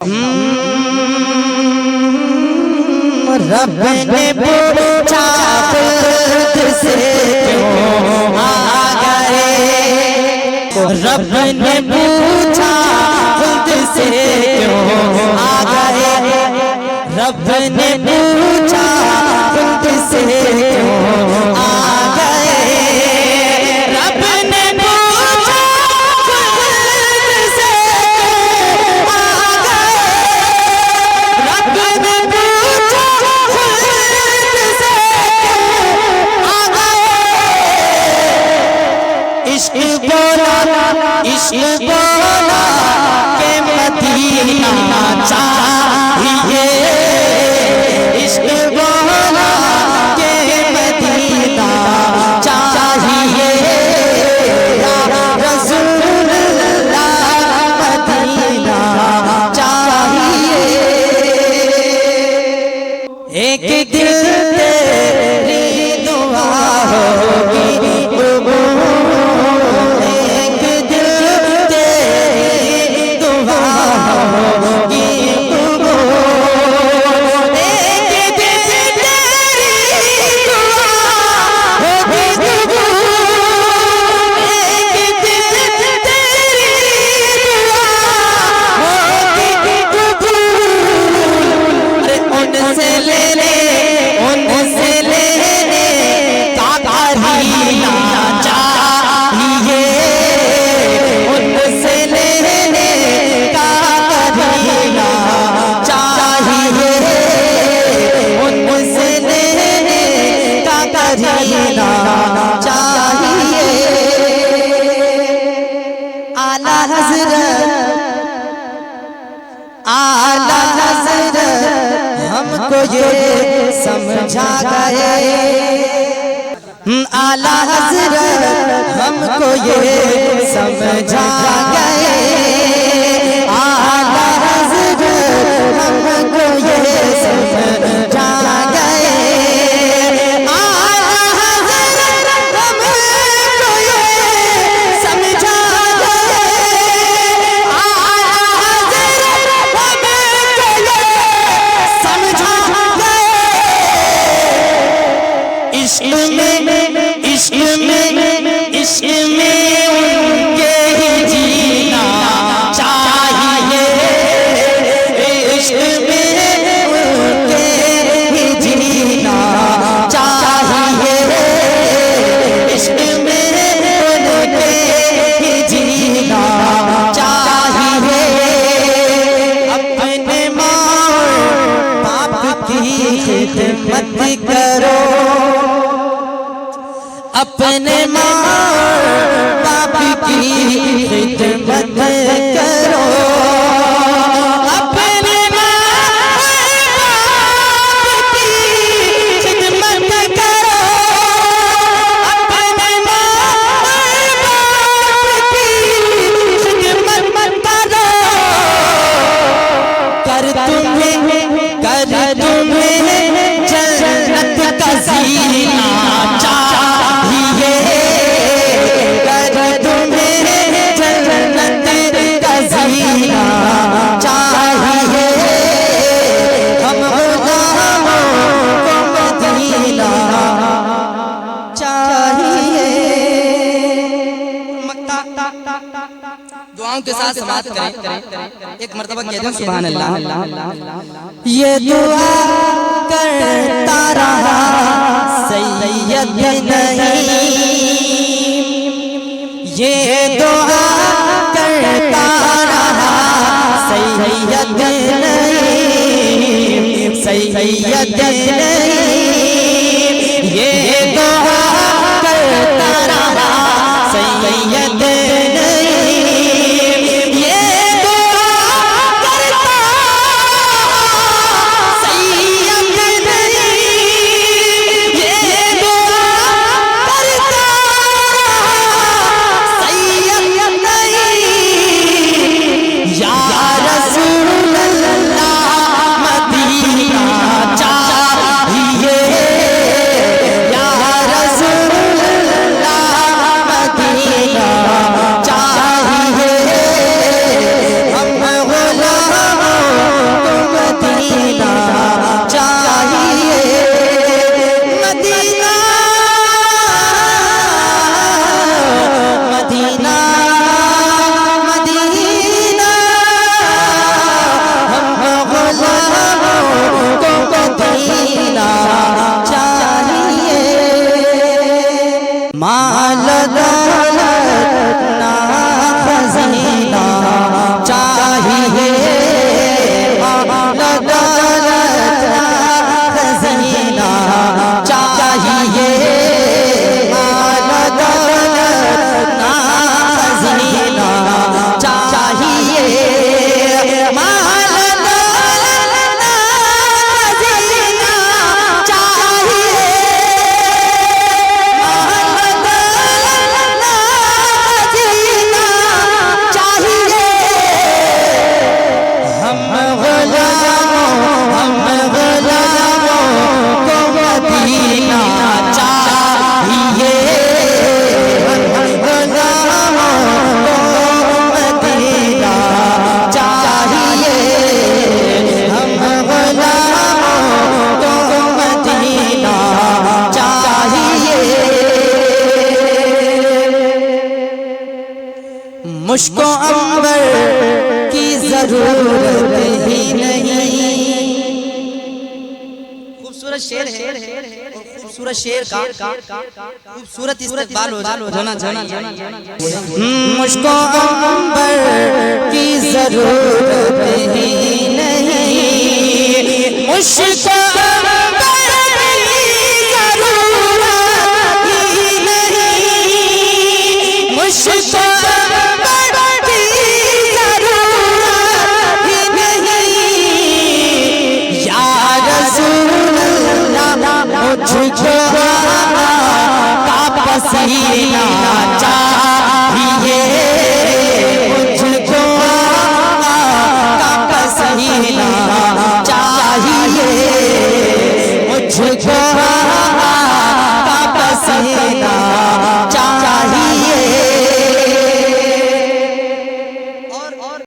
रब ने पूछा खुद से क्यों आ गए, रब ने पूछा खुद से क्यों आ गए, रब ने पूछा खुद से क्यों आ गए, रब ने पूछा खुद से क्यों आ गए, रब ने पूछा खुद से क्यों आ गए। इश्क बोला के मदीना चाहिए, इश्क बोला के मदीना चाहिए, या रसूल अल्लाह मदीना चाहिए। एक दिल तेरी दुआ होगी, आला हज़रत हमको ये समझा गए, आला हज़रत हमको ये समझा गए, आला हज़रत हमको ये समझा गए, आला हज़रत हमको ये समझा इश्क में उनके ही जीना चाहिए, इश्क में उनके ही जीना चाहिए, इश्क में उनके ही जीना चाहिए। अपने माँ बाप की खिदमत करो, अपने माँ बाप की खिदमत करो, अपने माँ बाप की खिदमत करो, अपने माँ बाप की खिदमत करो, कर तुम्हें जन्नत का जीना चाहिए, कर तुम्हें जन्नत का जीना चाहिए, हम गुलामों को मदीना चाहिए। दुआओं के साथ समाप्त करें, एक मर्तबा कह दें सुभान अल्लाह। ये दुआ करता रहा सैयद नहीं, ये दुआ करता रहा सैयद नहीं, सैयद नहीं, ये दुआ करता रहा सैयद या गुलामों को मदीना चाहिए, हम गुलामों को मदीना चाहिए, हम गुलामों को मदीना चाहिए। मुझको अंबर की जरूरत ही नहीं। खूबसूरत शेर है, खूबसूरत शेर का खूबसूरत इस्तेमाल हो जाना चाहिए। मुझको अंबर की जरूरत ही नहीं, मुझको मुझको पसीना चाहिए।